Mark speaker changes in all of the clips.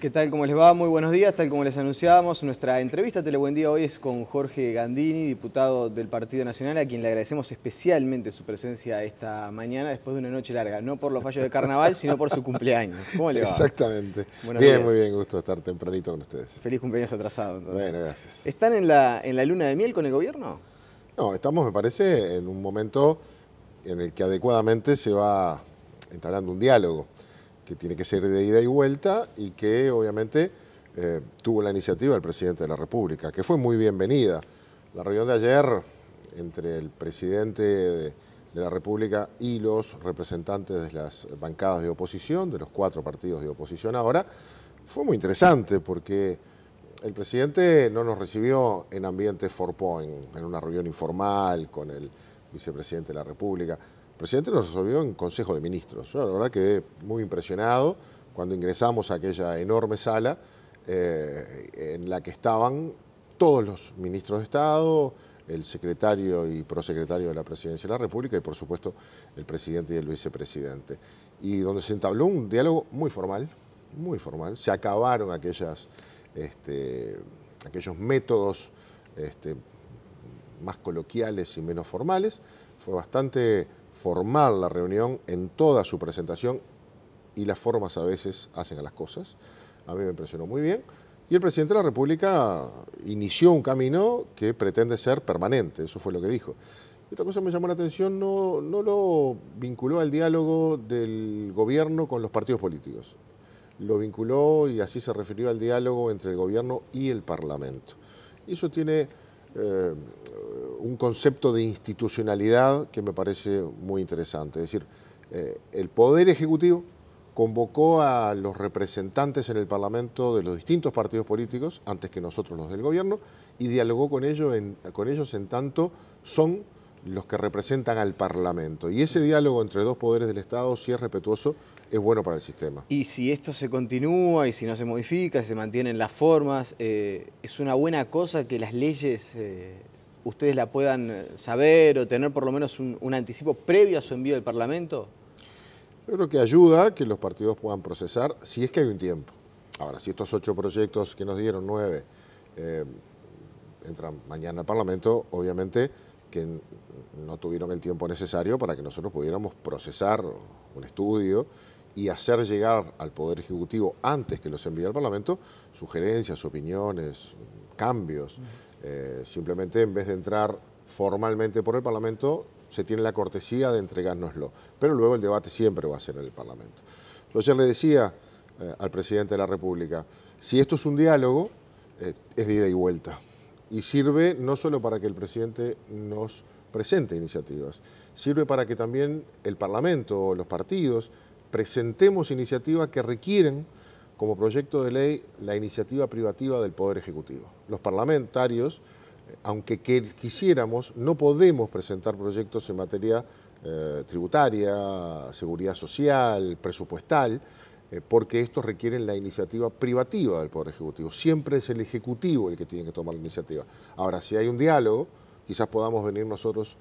Speaker 1: ¿Qué tal? ¿Cómo les va? Muy buenos días. Tal como les anunciábamos, nuestra entrevista Telebuen Día hoy es con Jorge Gandini, diputado del Partido Nacional, a quien le agradecemos especialmente su presencia esta mañana después de una noche larga. No por los fallos de carnaval, sino por su cumpleaños. ¿Cómo le va?
Speaker 2: Exactamente.
Speaker 1: Buenos días.
Speaker 2: Muy bien, gusto estar tempranito con ustedes.
Speaker 1: Feliz cumpleaños atrasado, entonces.
Speaker 2: Bueno, gracias.
Speaker 1: ¿Están en la luna de miel con el gobierno?
Speaker 2: No, estamos, me parece, en un momento en el que adecuadamente se va entablando un diálogo que tiene que ser de ida y vuelta y que obviamente tuvo la iniciativa del presidente de la República, que fue muy bienvenida. La reunión de ayer entre el presidente de la República y los representantes de las bancadas de oposición, de los 4 partidos de oposición ahora, fue muy interesante porque el presidente no nos recibió en ambiente four-point, en una reunión informal con el vicepresidente de la República. El presidente nos resolvió en Consejo de Ministros. Yo la verdad quedé muy impresionado cuando ingresamos a aquella enorme sala en la que estaban todos los ministros de Estado, el secretario y prosecretario de la Presidencia de la República y, por supuesto, el presidente y el vicepresidente. Y donde se entabló un diálogo muy formal, muy formal. Se acabaron aquellos métodos más coloquiales y menos formales. Fue bastante formal la reunión en toda su presentación y las formas a veces hacen a las cosas. A mí me impresionó muy bien. Y el presidente de la República inició un camino que pretende ser permanente, eso fue lo que dijo. Y otra cosa que me llamó la atención, no lo vinculó al diálogo del gobierno con los partidos políticos. Lo vinculó y así se refirió al diálogo entre el gobierno y el Parlamento. Y eso tiene un concepto de institucionalidad que me parece muy interesante. Es decir, el Poder Ejecutivo convocó a los representantes en el Parlamento de los distintos partidos políticos, antes que nosotros los del gobierno, y dialogó con ellos en tanto son los que representan al Parlamento. Y ese diálogo entre 2 poderes del Estado, si es respetuoso, es bueno para el sistema.
Speaker 1: Y si esto se continúa y si no se modifica, si se mantienen las formas, ¿es una buena cosa que las leyes ustedes la puedan saber o tener por lo menos un anticipo previo a su envío al Parlamento?
Speaker 2: Yo creo que ayuda a que los partidos puedan procesar, si es que hay un tiempo. Ahora, si estos 8 proyectos que nos dieron, 9, entran mañana al Parlamento, obviamente que no tuvieron el tiempo necesario para que nosotros pudiéramos procesar un estudio y hacer llegar al Poder Ejecutivo, antes que los envíe al Parlamento, sugerencias, opiniones, cambios. Simplemente en vez de entrar formalmente por el Parlamento, se tiene la cortesía de entregárnoslo. Pero luego el debate siempre va a ser en el Parlamento. Yo ayer le decía al presidente de la República, si esto es un diálogo, es de ida y vuelta. Y sirve no solo para que el presidente nos presente iniciativas, sirve para que también el Parlamento o los partidos presentemos iniciativas que requieren como proyecto de ley la iniciativa privativa del Poder Ejecutivo. Los parlamentarios, aunque quisiéramos, no podemos presentar proyectos en materia tributaria, seguridad social, presupuestal, porque estos requieren la iniciativa privativa del Poder Ejecutivo. Siempre es el Ejecutivo el que tiene que tomar la iniciativa. Ahora, si hay un diálogo, quizás podamos venir nosotros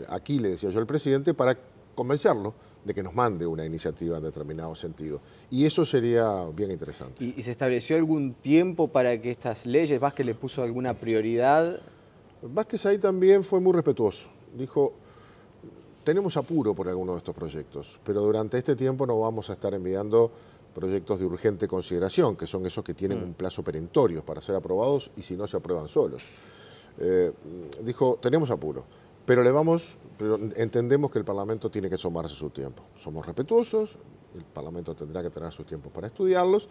Speaker 2: aquí, le decía yo al presidente, para convencerlo de que nos mande una iniciativa en determinado sentido. Y eso sería bien interesante.
Speaker 1: ¿Y se estableció algún tiempo para que estas leyes, Vázquez le puso alguna prioridad?
Speaker 2: Vázquez ahí también fue muy respetuoso. Dijo, tenemos apuro por algunos de estos proyectos, pero durante este tiempo no vamos a estar enviando proyectos de urgente consideración, que son esos que tienen un plazo perentorio para ser aprobados y si no se aprueban solos. Dijo, tenemos apuro, pero entendemos que el Parlamento tiene que tomarse su tiempo. Somos respetuosos, el Parlamento tendrá que tener sus tiempos para estudiarlos,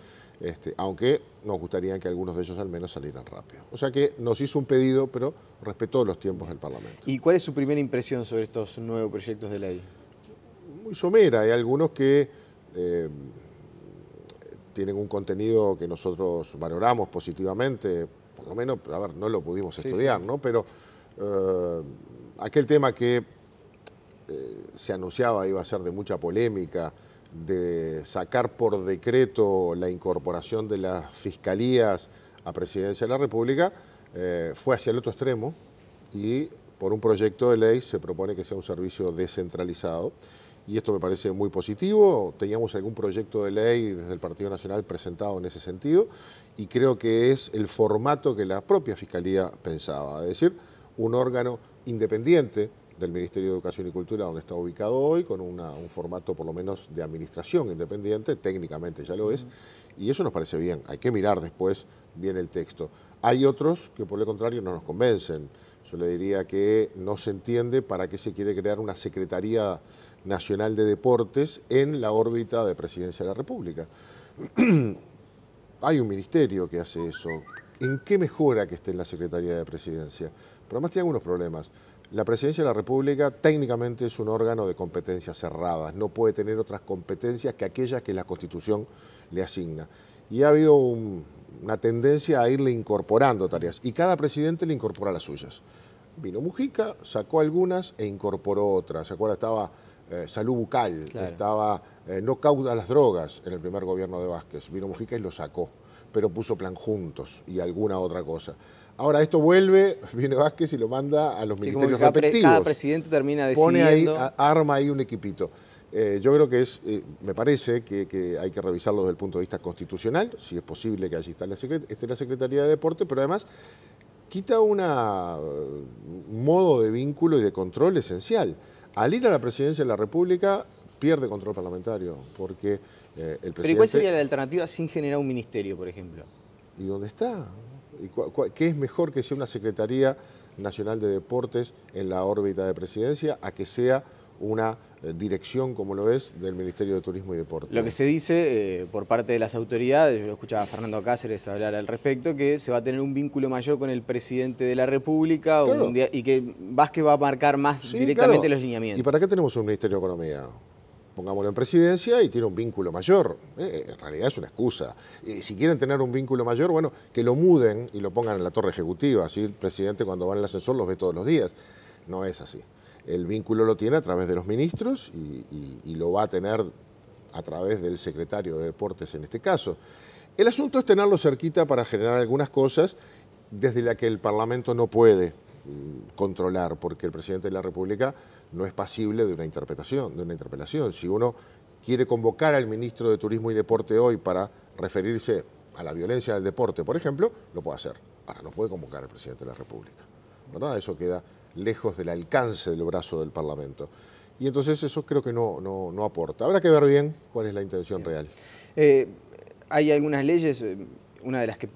Speaker 2: aunque nos gustaría que algunos de ellos al menos salieran rápido. O sea que nos hizo un pedido, pero respetó los tiempos del Parlamento.
Speaker 1: ¿Y cuál es su primera impresión sobre estos nuevos proyectos de ley?
Speaker 2: Muy somera, hay algunos que tienen un contenido que nosotros valoramos positivamente, por lo menos, a ver, no lo pudimos estudiar, ¿no? Pero aquel tema que se anunciaba iba a ser de mucha polémica, de sacar por decreto la incorporación de las fiscalías a Presidencia de la República, fue hacia el otro extremo y por un proyecto de ley se propone que sea un servicio descentralizado y esto me parece muy positivo. Teníamos algún proyecto de ley desde el Partido Nacional presentado en ese sentido, y creo que es el formato que la propia Fiscalía pensaba, es decir, un órgano independiente del Ministerio de Educación y Cultura, donde está ubicado hoy, con un formato por lo menos de administración independiente, técnicamente ya lo es, y eso nos parece bien. Hay que mirar después bien el texto. Hay otros que por el contrario no nos convencen. Yo le diría que no se entiende para qué se quiere crear una Secretaría Nacional de Deportes en la órbita de Presidencia de la República. Hay un ministerio que hace eso. ¿En qué mejora que esté en la Secretaría de Presidencia? Pero además tiene algunos problemas. La Presidencia de la República técnicamente es un órgano de competencias cerradas, no puede tener otras competencias que aquellas que la Constitución le asigna. Y ha habido una tendencia a irle incorporando tareas, y cada presidente le incorpora las suyas. Vino Mujica, sacó algunas e incorporó otras. ¿Se acuerda? Estaba salud bucal, claro. Estaba no cauda las drogas en el primer gobierno de Vázquez. Vino Mujica y lo sacó, pero puso plan juntos y alguna otra cosa. Ahora esto vuelve, viene Vázquez y lo manda a los ministerios respectivos.
Speaker 1: Cada presidente termina decidiendo.
Speaker 2: Pone ahí, arma ahí un equipito. Yo creo que me parece que hay que revisarlo desde el punto de vista constitucional, si es posible que allí esté la Secretaría de Deporte, pero además quita un modo de vínculo y de control esencial. Al ir a la Presidencia de la República pierde control parlamentario, porque el presidente...
Speaker 1: Pero ¿y cuál sería la alternativa sin generar un ministerio, por ejemplo?
Speaker 2: ¿Y dónde está? ¿Qué es mejor que sea una Secretaría Nacional de Deportes en la órbita de Presidencia a que sea una dirección, como lo es, del Ministerio de Turismo y Deporte?
Speaker 1: Lo que se dice por parte de las autoridades, yo lo escuchaba a Fernando Cáceres hablar al respecto, que se va a tener un vínculo mayor con el presidente de la República, claro. Y que Vázquez va a marcar más directamente los lineamientos.
Speaker 2: ¿Y para qué tenemos un Ministerio de Economía? Pongámoslo en Presidencia y tiene un vínculo mayor. En realidad es una excusa. Si quieren tener un vínculo mayor, bueno, que lo muden y lo pongan en la torre ejecutiva. Así el presidente cuando va en el ascensor los ve todos los días. No es así. El vínculo lo tiene a través de los ministros y lo va a tener a través del secretario de Deportes en este caso. El asunto es tenerlo cerquita para generar algunas cosas desde la que el Parlamento no puede controlar, porque el presidente de la República no es pasible de una interpelación. Si uno quiere convocar al ministro de Turismo y Deporte hoy para referirse a la violencia del deporte, por ejemplo, lo puede hacer. Ahora, no puede convocar al presidente de la República, ¿verdad? Eso queda lejos del alcance del brazo del Parlamento. Y entonces eso creo que no aporta. Habrá que ver bien cuál es la intención real.
Speaker 1: Hay algunas leyes, una de las que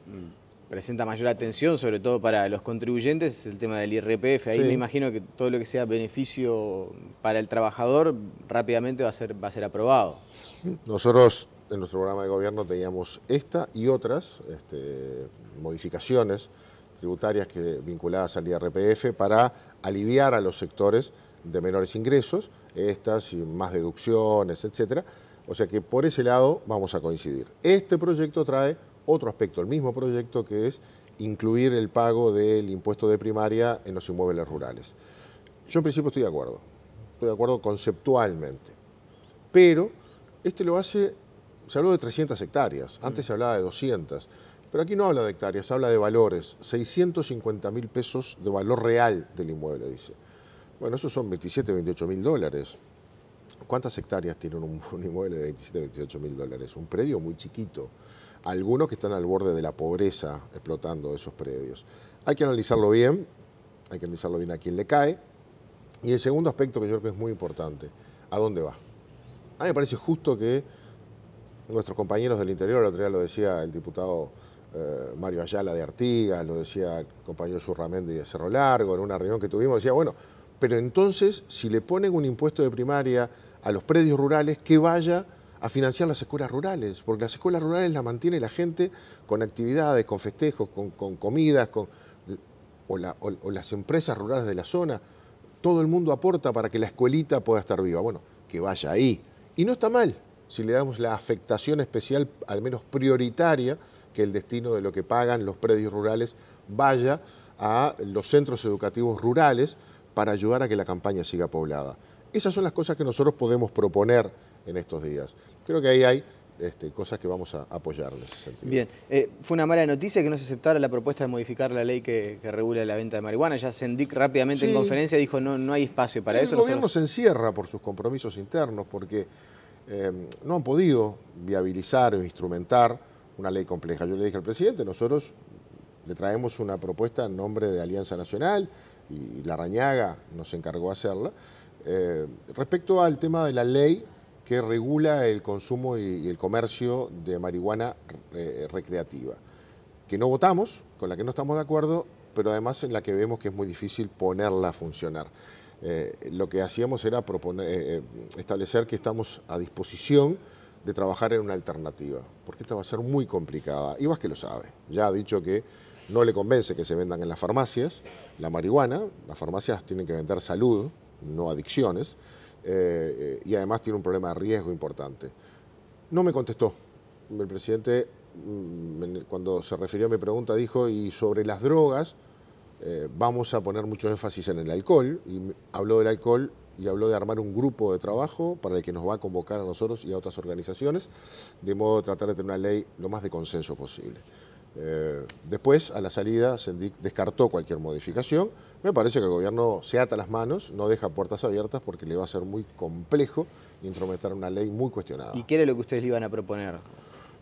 Speaker 1: presenta mayor atención, sobre todo para los contribuyentes, es el tema del IRPF. Ahí me imagino que todo lo que sea beneficio para el trabajador rápidamente va a ser aprobado.
Speaker 2: Nosotros en nuestro programa de gobierno teníamos esta y otras modificaciones tributarias vinculadas al IRPF para aliviar a los sectores de menores ingresos, estas y más deducciones, etcétera. O sea que por ese lado vamos a coincidir. Este proyecto trae otro aspecto, el mismo proyecto, que es incluir el pago del impuesto de primaria en los inmuebles rurales. Yo en principio estoy de acuerdo conceptualmente, pero este lo hace, se habló de 300 hectáreas, antes se hablaba de 200, pero aquí no habla de hectáreas, habla de valores, 650.000 pesos de valor real del inmueble, dice. Bueno, esos son 27, 28 mil dólares. ¿Cuántas hectáreas tiene un inmueble de 27, 28 mil dólares? Un predio muy chiquito. Algunos que están al borde de la pobreza explotando esos predios. Hay que analizarlo bien a quién le cae. Y el segundo aspecto que yo creo que es muy importante, ¿a dónde va? A mí me parece justo que nuestros compañeros del interior, el otro día lo decía el diputado Mario Ayala de Artigas, lo decía el compañero Surramendi de Cerro Largo, en una reunión que tuvimos, decía, bueno, pero entonces si le ponen un impuesto de primaria a los predios rurales, que vaya a financiar las escuelas rurales, porque las escuelas rurales las mantiene la gente con actividades, con festejos, con comidas, o las empresas rurales de la zona. Todo el mundo aporta para que la escuelita pueda estar viva. Bueno, que vaya ahí. Y no está mal si le damos la afectación especial, al menos prioritaria, que el destino de lo que pagan los predios rurales vaya a los centros educativos rurales para ayudar a que la campaña siga poblada. Esas son las cosas que nosotros podemos proponer en estos días. Creo que ahí hay cosas que vamos a apoyar en ese sentido.
Speaker 1: Bien, fue una mala noticia que no se aceptara la propuesta de modificar la ley que regula la venta de marihuana. Ya Sendik rápidamente en conferencia dijo no hay espacio para eso.
Speaker 2: El gobierno se encierra por sus compromisos internos porque no han podido viabilizar o instrumentar una ley compleja. Yo le dije al presidente, nosotros le traemos una propuesta en nombre de Alianza Nacional y Larrañaga nos encargó de hacerla. Respecto al tema de la ley que regula el consumo y el comercio de marihuana recreativa, que no votamos, con la que no estamos de acuerdo, pero además en la que vemos que es muy difícil ponerla a funcionar. Lo que hacíamos era establecer que estamos a disposición de trabajar en una alternativa, porque esta va a ser muy complicada. Y Vázquez lo sabe, ya ha dicho que no le convence que se vendan en las farmacias la marihuana. Las farmacias tienen que vender salud, no adicciones, y además tiene un problema de riesgo importante. No me contestó. El presidente, cuando se refirió a mi pregunta, dijo, y sobre las drogas, vamos a poner mucho énfasis en el alcohol, y habló del alcohol y habló de armar un grupo de trabajo para el que nos va a convocar a nosotros y a otras organizaciones, de modo de tratar de tener una ley lo más de consenso posible. Después, a la salida, Sendik descartó cualquier modificación. Me parece que el gobierno se ata las manos, no deja puertas abiertas porque le va a ser muy complejo intrometer una ley muy cuestionada.
Speaker 1: ¿Y qué era lo que ustedes le iban a proponer?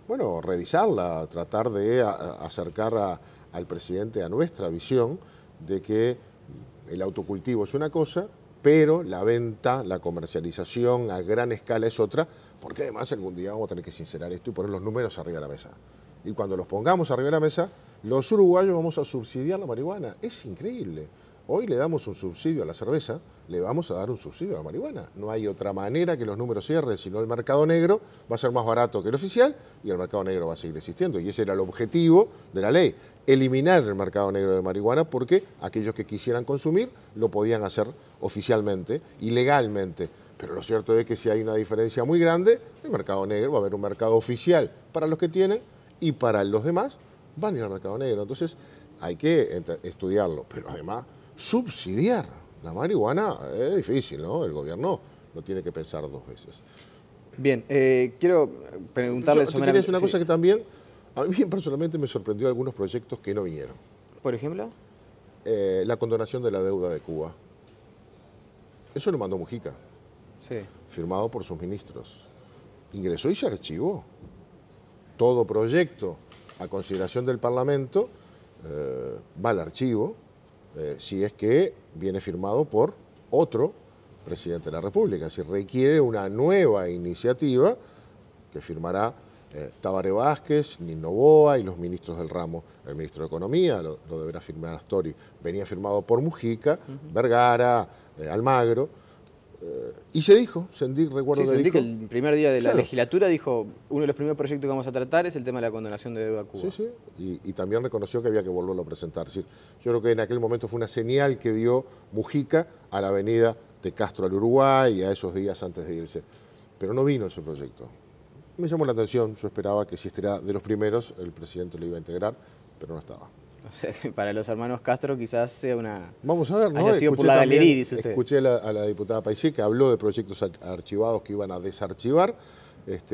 Speaker 2: Bueno, revisarla, tratar de acercar al presidente a nuestra visión de que el autocultivo es una cosa, pero la venta, la comercialización a gran escala es otra, porque además algún día vamos a tener que sincerar esto y poner los números arriba de la mesa. Y cuando los pongamos arriba de la mesa, los uruguayos vamos a subsidiar la marihuana. Es increíble. Hoy le damos un subsidio a la cerveza, le vamos a dar un subsidio a la marihuana. No hay otra manera que los números cierren, sino el mercado negro va a ser más barato que el oficial y el mercado negro va a seguir existiendo. Y ese era el objetivo de la ley, eliminar el mercado negro de marihuana porque aquellos que quisieran consumir lo podían hacer oficialmente y legalmente. Pero lo cierto es que si hay una diferencia muy grande, el mercado negro va a haber un mercado oficial para los que tienen y para los demás van a ir al mercado negro. Entonces hay que estudiarlo, pero además subsidiar la marihuana es difícil, ¿no? El gobierno lo tiene que pensar dos veces.
Speaker 1: Bien, quiero preguntarle sobre...
Speaker 2: Te quería decir una cosa que también, a mí personalmente me sorprendió algunos proyectos que no vinieron.
Speaker 1: ¿Por ejemplo?
Speaker 2: La condonación de la deuda de Cuba. Eso lo mandó Mujica,
Speaker 1: sí,
Speaker 2: firmado por sus ministros. Ingresó y se archivó. Todo proyecto a consideración del Parlamento va al archivo si es que viene firmado por otro presidente de la República. Si requiere una nueva iniciativa que firmará Tabaré Vázquez, Nino Noboa y los ministros del ramo. El ministro de Economía lo deberá firmar Astori. Venía firmado por Mujica, Vergara, Almagro. Y se dijo, Sendik, recuerdo
Speaker 1: sí,
Speaker 2: que
Speaker 1: Sendik
Speaker 2: dijo...
Speaker 1: el primer día de la legislatura dijo, uno de los primeros proyectos que vamos a tratar es el tema de la condonación de deuda a Cuba.
Speaker 2: Sí, sí, y también reconoció que había que volverlo a presentar. Es decir, yo creo que en aquel momento fue una señal que dio Mujica a la avenida de Castro al Uruguay y a esos días antes de irse. Pero no vino ese proyecto. Me llamó la atención, yo esperaba que si este era de los primeros, el presidente lo iba a integrar, pero no estaba.
Speaker 1: O sea, que para los hermanos Castro quizás sea una...
Speaker 2: Vamos a ver, ¿no?
Speaker 1: Haya sido por la galería, dice usted.
Speaker 2: Escuché a la diputada Paisí que habló de proyectos archivados que iban a desarchivar,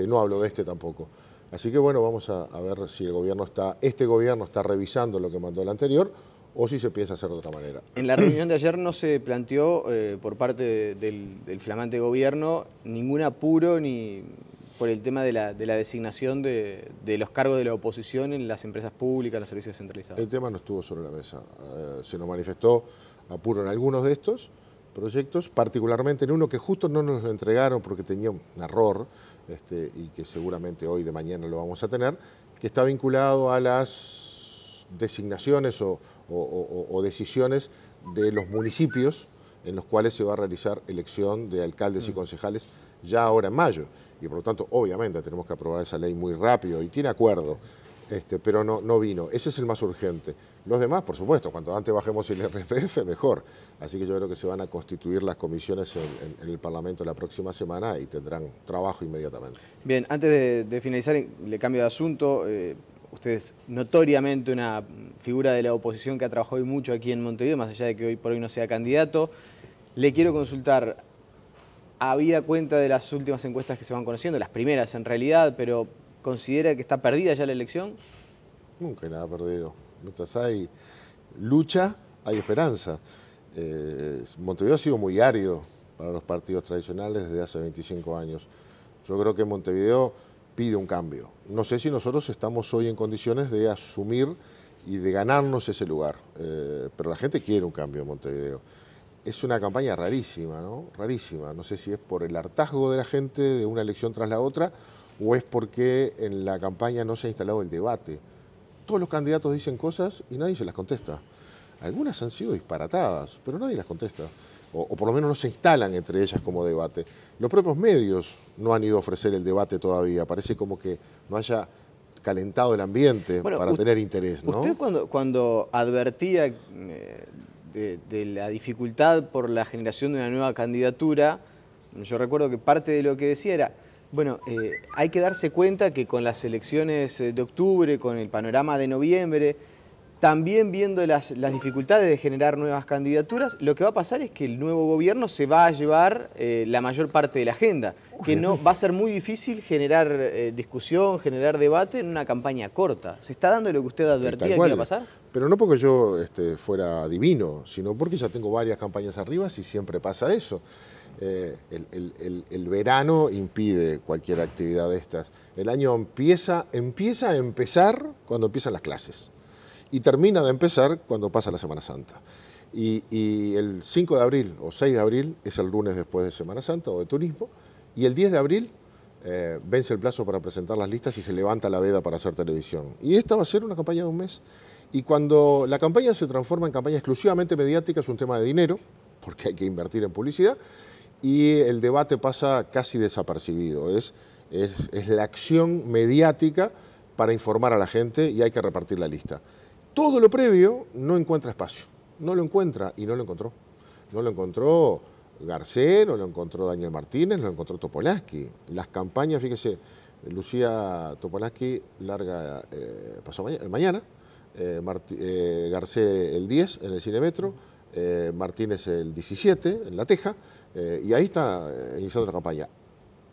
Speaker 2: no habló de este tampoco. Así que bueno, vamos a ver si este gobierno está revisando lo que mandó el anterior o si se piensa hacer de otra manera.
Speaker 1: En la reunión de ayer no se planteó por parte del flamante gobierno ningún apuro ni por el tema de la designación de los cargos de la oposición en las empresas públicas, los servicios centralizados.
Speaker 2: El tema no estuvo sobre la mesa. Se nos manifestó apuro en algunos de estos proyectos, particularmente en uno que justo no nos lo entregaron porque tenía un error, y que seguramente hoy de mañana lo vamos a tener, que está vinculado a las designaciones o decisiones de los municipios en los cuales se va a realizar elección de alcaldes y concejales ya ahora en mayo. Y por lo tanto, obviamente, tenemos que aprobar esa ley muy rápido y tiene acuerdo, pero no vino. Ese es el más urgente. Los demás, por supuesto, cuanto antes bajemos el IRPF, mejor. Así que yo creo que se van a constituir las comisiones en el Parlamento la próxima semana y tendrán trabajo inmediatamente.
Speaker 1: Bien, antes de finalizar, le cambio de asunto. Usted es notoriamente una figura de la oposición que ha trabajado mucho aquí en Montevideo, más allá de que hoy por hoy no sea candidato. Le quiero consultar, habida cuenta de las últimas encuestas que se van conociendo, las primeras en realidad, pero ¿considera que está perdida ya la elección?
Speaker 2: Nunca hay nada perdido. Mientras hay lucha, hay esperanza. Montevideo ha sido muy árido para los partidos tradicionales desde hace 25 años. Yo creo que Montevideo pide un cambio. No sé si nosotros estamos hoy en condiciones de asumir y de ganarnos ese lugar, pero la gente quiere un cambio en Montevideo. Es una campaña rarísima, ¿no? Rarísima. No sé si es por el hartazgo de la gente de una elección tras la otra o es porque en la campaña no se ha instalado el debate. Todos los candidatos dicen cosas y nadie se las contesta. Algunas han sido disparatadas, pero nadie las contesta. O por lo menos no se instalan entre ellas como debate. Los propios medios no han ido a ofrecer el debate todavía. Parece como que no haya calentado el ambiente para tener interés, ¿no?
Speaker 1: Usted cuando advertía de la dificultad por la generación de una nueva candidatura, yo recuerdo que parte de lo que decía era, bueno, hay que darse cuenta que con las elecciones de octubre, con el panorama de noviembre, también viendo las dificultades de generar nuevas candidaturas, lo que va a pasar es que el nuevo gobierno se va a llevar la mayor parte de la agenda, que no va a ser muy difícil generar discusión, generar debate en una campaña corta. ¿Se está dando lo que usted advertía que iba a pasar?
Speaker 2: Pero no porque yo fuera adivino, sino porque ya tengo varias campañas arriba y siempre pasa eso. El verano impide cualquier actividad de estas. El año empieza a empezar cuando empiezan las clases. Y termina de empezar cuando pasa la Semana Santa. Y el 5 de abril o 6 de abril es el lunes después de Semana Santa o de turismo, y el 10 de abril vence el plazo para presentar las listas y se levanta la veda para hacer televisión. Y esta va a ser una campaña de un mes. Y cuando la campaña se transforma en campaña exclusivamente mediática, es un tema de dinero, porque hay que invertir en publicidad, y el debate pasa casi desapercibido. Es la acción mediática para informar a la gente y hay que repartir la lista. Todo lo previo no encuentra espacio, no lo encuentra y no lo encontró. No lo encontró Garcés, no lo encontró Daniel Martínez, no lo encontró Topolansky. Las campañas, fíjese, Lucía Topolansky larga mañana, Garcés el 10 en el Cinemetro, Martínez el 17 en La Teja, y ahí está iniciando la campaña.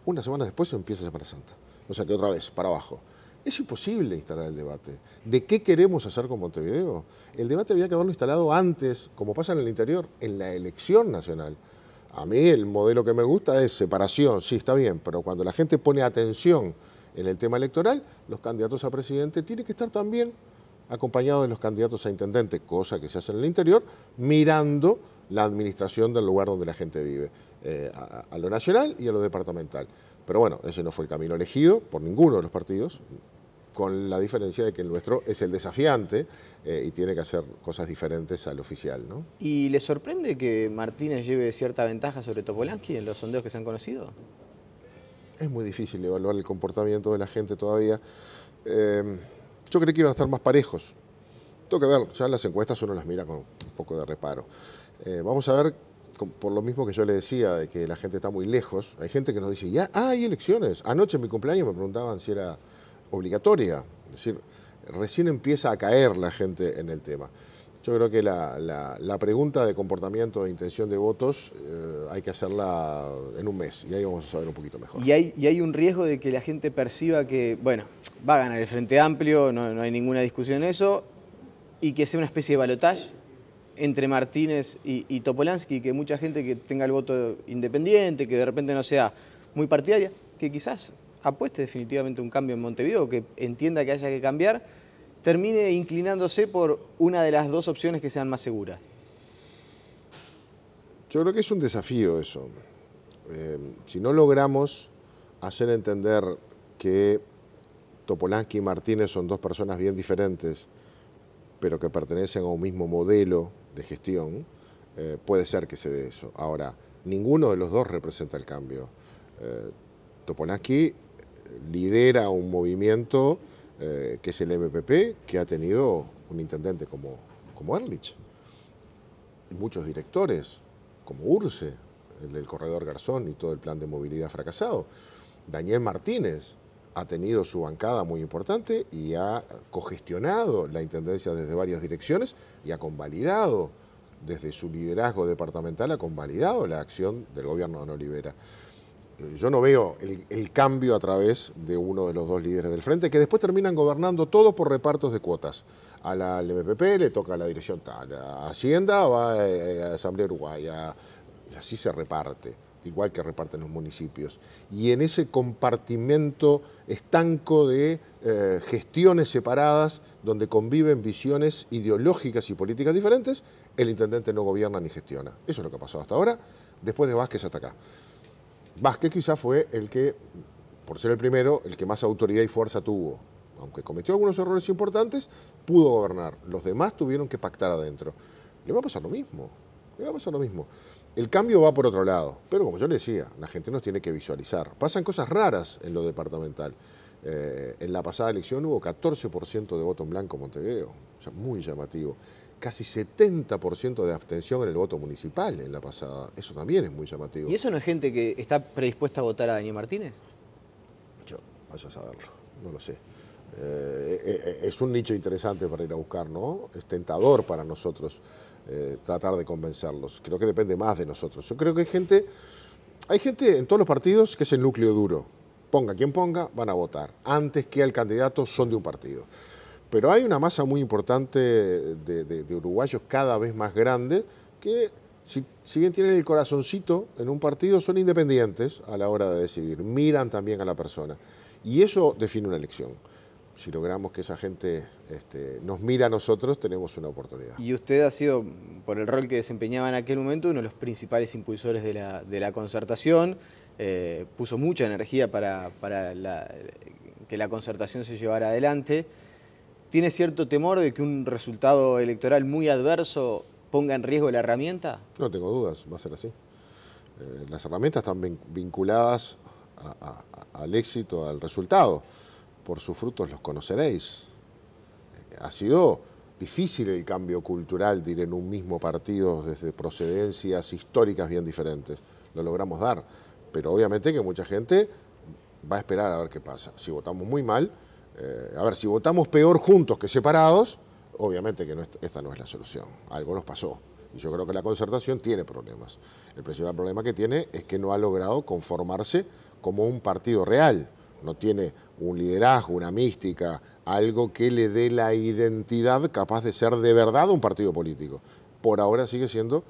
Speaker 2: Una semana después empieza Semana Santa, o sea que otra vez, para abajo. Es imposible instalar el debate. ¿De qué queremos hacer con Montevideo? El debate había que haberlo instalado antes, como pasa en el interior, en la elección nacional. A mí el modelo que me gusta es separación, sí, está bien, pero cuando la gente pone atención en el tema electoral, los candidatos a presidente tienen que estar también acompañados de los candidatos a intendente, cosa que se hace en el interior, mirando la administración del lugar donde la gente vive, a lo nacional y a lo departamental. Pero bueno, ese no fue el camino elegido por ninguno de los partidos, con la diferencia de que el nuestro es el desafiante y tiene que hacer cosas diferentes al oficial, ¿no?
Speaker 1: ¿Y le sorprende que Martínez lleve cierta ventaja sobre Topolansky en los sondeos que se han conocido?
Speaker 2: Es muy difícil evaluar el comportamiento de la gente todavía. Yo creí que iban a estar más parejos. Tengo que ver, ya las encuestas uno las mira con un poco de reparo. Vamos a ver, por lo mismo que yo le decía, de que la gente está muy lejos. Hay gente que nos dice, ya hay elecciones. Anoche en mi cumpleaños me preguntaban si era obligatoria. Es decir, recién empieza a caer la gente en el tema. Yo creo que la pregunta de comportamiento e intención de votos hay que hacerla en un mes y ahí vamos a saber un poquito mejor.
Speaker 1: ¿Y hay un riesgo de que la gente perciba que, bueno, va a ganar el Frente Amplio, no hay ninguna discusión en eso, y que sea una especie de balotaje entre Martínez y Topolansky, que mucha gente que tenga el voto independiente, que de repente no sea muy partidaria, que quizás apueste definitivamente un cambio en Montevideo, que entienda que haya que cambiar, termine inclinándose por una de las dos opciones que sean más seguras?
Speaker 2: Yo creo que es un desafío eso. Si no logramos hacer entender que Topolansky y Martínez son dos personas bien diferentes, pero que pertenecen a un mismo modelo de gestión, puede ser que se dé eso. Ahora, ninguno de los dos representa el cambio. Topolansky lidera un movimiento que es el MPP, que ha tenido un intendente como Ehrlich, muchos directores, como Urce, el del Corredor Garzón y todo el plan de movilidad fracasado. Daniel Martínez ha tenido su bancada muy importante y ha cogestionado la intendencia desde varias direcciones y ha convalidado desde su liderazgo departamental, ha convalidado la acción del gobierno de Ana Olivera. Yo no veo el cambio a través de uno de los dos líderes del frente, que después terminan gobernando todo por repartos de cuotas. Al MPP le toca la dirección tal, a Hacienda va a Asamblea Uruguaya, y así se reparte, igual que reparten los municipios. Y en ese compartimento estanco de gestiones separadas, donde conviven visiones ideológicas y políticas diferentes, el intendente no gobierna ni gestiona. Eso es lo que ha pasado hasta ahora, después de Vázquez hasta acá. Vázquez quizás fue el que, por ser el primero, el que más autoridad y fuerza tuvo. Aunque cometió algunos errores importantes, pudo gobernar. Los demás tuvieron que pactar adentro. Le va a pasar lo mismo. Le va a pasar lo mismo. El cambio va por otro lado. Pero como yo le decía, la gente nos tiene que visualizar. Pasan cosas raras en lo departamental. En la pasada elección hubo 14% de voto en blanco en Montevideo. O sea, muy llamativo. Casi 70% de abstención en el voto municipal en la pasada. Eso también es muy llamativo.
Speaker 1: ¿Y eso no es gente que está predispuesta a votar a Daniel Martínez?
Speaker 2: Yo, vaya a saberlo, no lo sé. Es un nicho interesante para ir a buscar, ¿no? Es para nosotros tratar de convencerlos. Creo que depende más de nosotros. Yo creo que hay gente en todos los partidos que es el núcleo duro. Ponga quien ponga, van a votar. Antes que al candidato son de un partido. Pero hay una masa muy importante de uruguayos cada vez más grande que, si bien tienen el corazoncito en un partido, son independientes a la hora de decidir. Miran también a la persona. Y eso define una elección. Si logramos que esa gente nos mire a nosotros, tenemos una oportunidad.
Speaker 1: Y usted ha sido, por el rol que desempeñaba en aquel momento, uno de los principales impulsores de la concertación. Puso mucha energía para que la concertación se llevara adelante. ¿Tiene cierto temor de que un resultado electoral muy adverso ponga en riesgo la herramienta?
Speaker 2: No tengo dudas, va a ser así. Las herramientas están vinculadas al éxito, al resultado. Por sus frutos los conoceréis. Ha sido difícil el cambio cultural de ir en un mismo partido desde procedencias históricas bien diferentes. Lo logramos dar, pero obviamente que mucha gente va a esperar a ver qué pasa. Si votamos muy mal, si votamos peor juntos que separados, obviamente que esta no es la solución. Algo nos pasó. Y yo creo que la concertación tiene problemas. El principal problema que tiene es que no ha logrado conformarse como un partido real. No tiene un liderazgo, una mística, algo que le dé la identidad capaz de ser de verdad un partido político. Por ahora sigue siendo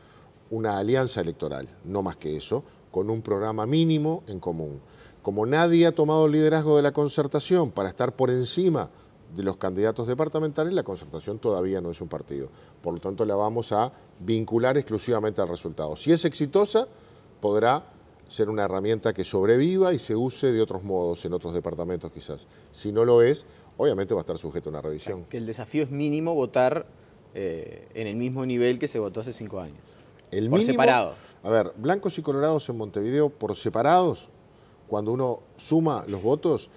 Speaker 2: una alianza electoral, no más que eso, con un programa mínimo en común. Como nadie ha tomado el liderazgo de la concertación para estar por encima de los candidatos departamentales, la concertación todavía no es un partido. Por lo tanto, la vamos a vincular exclusivamente al resultado. Si es exitosa, podrá ser una herramienta que sobreviva y se use de otros modos en otros departamentos quizás. Si no lo es, obviamente va a estar sujeto a una revisión.
Speaker 1: O sea, que el desafío es mínimo votar en el mismo nivel que se votó hace 5 años.
Speaker 2: El
Speaker 1: por
Speaker 2: mínimo,
Speaker 1: separado.
Speaker 2: A ver, blancos y colorados en Montevideo por separados, cuando uno suma los votos,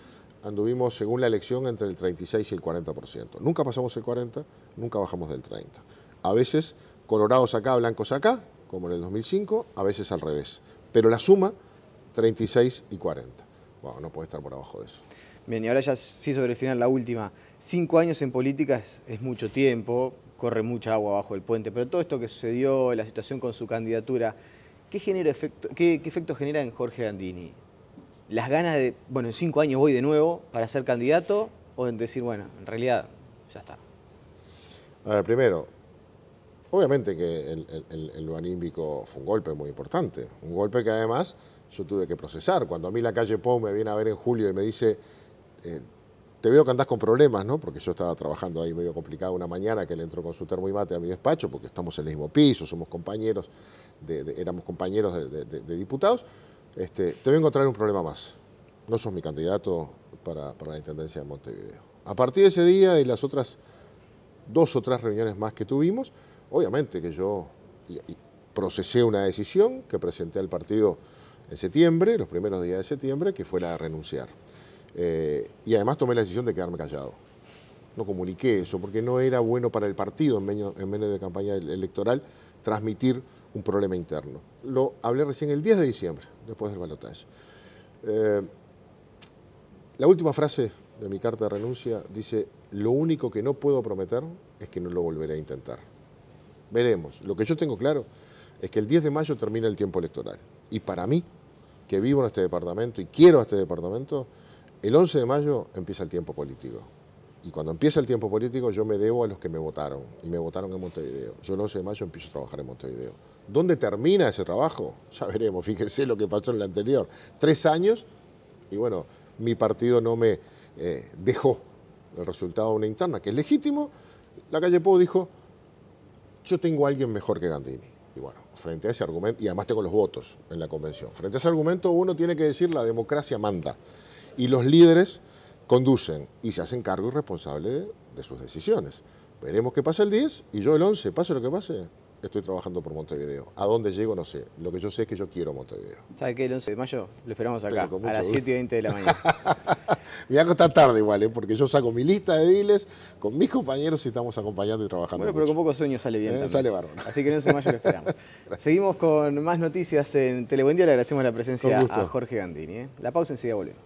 Speaker 2: anduvimos según la elección entre el 36 y el 40%. Nunca pasamos el 40, nunca bajamos del 30. A veces colorados acá, blancos acá, como en el 2005, a veces al revés. Pero la suma, 36 y 40. Bueno, no puede estar por abajo de eso.
Speaker 1: Bien, y ahora ya sí sobre el final, la última. 5 años en política es mucho tiempo, corre mucha agua bajo el puente, pero todo esto que sucedió, la situación con su candidatura, ¿qué efecto genera en Jorge Gandini? ¿Las ganas de, bueno, en 5 años voy de nuevo para ser candidato? ¿O en decir, bueno, en realidad ya está?
Speaker 2: A ver, primero, obviamente que en lo anímico fue un golpe muy importante. Un golpe que además yo tuve que procesar. Cuando a mí la calle Pou me viene a ver en julio y me dice, te veo que andás con problemas, ¿no? Porque yo estaba trabajando ahí medio complicado una mañana que él entró con su termo y mate a mi despacho, porque estamos en el mismo piso, somos compañeros, éramos compañeros de diputados. Te vengo a traer un problema más. No sos mi candidato para la Intendencia de Montevideo. A partir de ese día y las otras 2 o 3 reuniones más que tuvimos, obviamente que yo procesé una decisión que presenté al partido en septiembre, los primeros días de septiembre, que fue la de renunciar. Y además tomé la decisión de quedarme callado. No comuniqué eso porque no era bueno para el partido en medio de campaña electoral transmitir un problema interno. Lo hablé recién el 10 de diciembre, después del balotaje. La última frase de mi carta de renuncia dice: lo único que no puedo prometer es que no lo volveré a intentar. veremos. Lo que yo tengo claro es que el 10 de mayo termina el tiempo electoral. Y para mí, que vivo en este departamento y quiero a este departamento, el 11 de mayo empieza el tiempo político. Y cuando empieza el tiempo político yo me debo a los que me votaron, y me votaron en Montevideo. Yo el 11 de mayo empiezo a trabajar en Montevideo. ¿Dónde termina ese trabajo? Ya veremos, fíjense lo que pasó en el anterior. 3 años, y bueno, mi partido no me dejó el resultado de una interna, que es legítimo. La calle Pou dijo, yo tengo a alguien mejor que Gandini. Y bueno, frente a ese argumento, y además tengo los votos en la convención, frente a ese argumento uno tiene que decir la democracia manda. Y los líderes conducen y se hacen cargo y responsable de sus decisiones. Veremos qué pasa el 10 y yo el 11, pase lo que pase, estoy trabajando por Montevideo. ¿A dónde llego? No sé. Lo que yo sé es que yo quiero Montevideo.
Speaker 1: ¿Sabe qué? El 11 de mayo lo esperamos acá, a las 7:20 de la mañana.
Speaker 2: Me va a costar tarde igual, porque yo saco mi lista de diles con mis compañeros y estamos acompañando y trabajando.
Speaker 1: Bueno, pero con pocos sueños sale bien también.
Speaker 2: Sale bárbaro.
Speaker 1: Así que el 11 de mayo lo esperamos. Seguimos con más noticias en Telebuendía. Le agradecemos la presencia a Jorge Gandini. La pausa, enseguida volvemos.